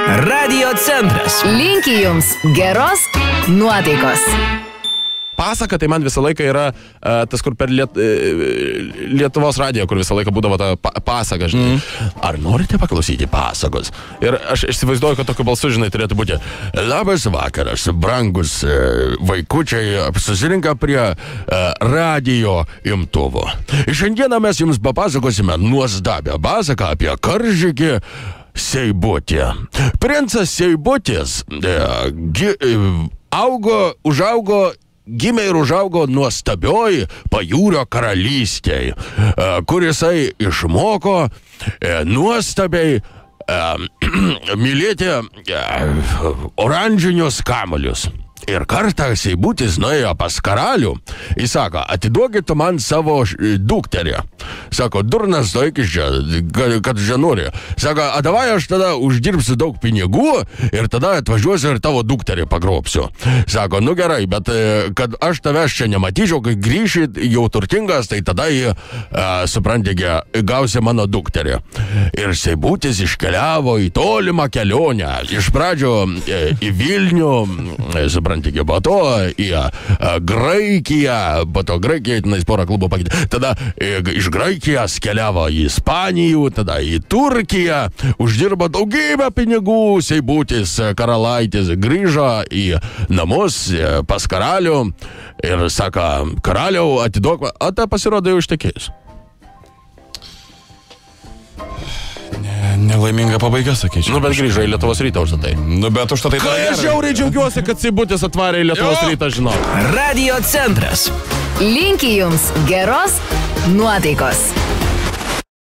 Radio centras. Linki jums geros nuotaikos. Pasaka, tai man visą laiką yra tas, kur per Lietuvos radiją, kur visą laiką būdavo ta pasaka, žinai. Ar norite paklausyti pasakos? Ir aš įsivaizduoju, kad tokiu balsu, žinai, turėtų būti: labas vakaras, brangus vaikučiai, susirinka prie radijo imtuvo. Šiandieną mes jums papasakosime nuostabią pasaką apie karžygį Seibutį. Princas Seibutis gimė ir užaugo nuostabioj pajūrio karalystėj, kur jisai išmoko nuostabiai mylėti oranžinius kamuolius. Ir kartą Seibutis nuėjo pas karalių. Jis sako: atiduokit man savo dukterį. Sako: durnas toikis čia, kad ženori. Sako: davai aš tada uždirbsiu daug pinigų ir tada atvažiuosiu ir tavo dukterį pagrobsiu. Sako: nu gerai, bet kad aš tavęs čia nematyčiau, kai grįši jau turtingas, tai tada suprantigi, gausi mano dukterį. Ir Seibutis iškeliavo į tolimą kelionę. Iš pradžio į Vilnių, taigi, po to į Graikiją, po to Graikiją, tenais porą klubų pakeitė. Tada iš Graikijos keliavo į Ispanijų, tada į Turkiją, uždirbo daugybę pinigų. Seibutis karalaitis grįžo į namus pas karalių ir sako: karaliau, atiduok, o ta pasirodo jau ištekėjus. Nelaiminga pabaiga, sakyčiau. Nu, bet grįžo į Lietuvos rytą užtatai. Nu, bet užtatai... Kai aš žiauriai džiaugiuosi, kad Seibutis atvarė į Lietuvos rytą, žinau. Radio centras. Linki jums geros nuotaikos.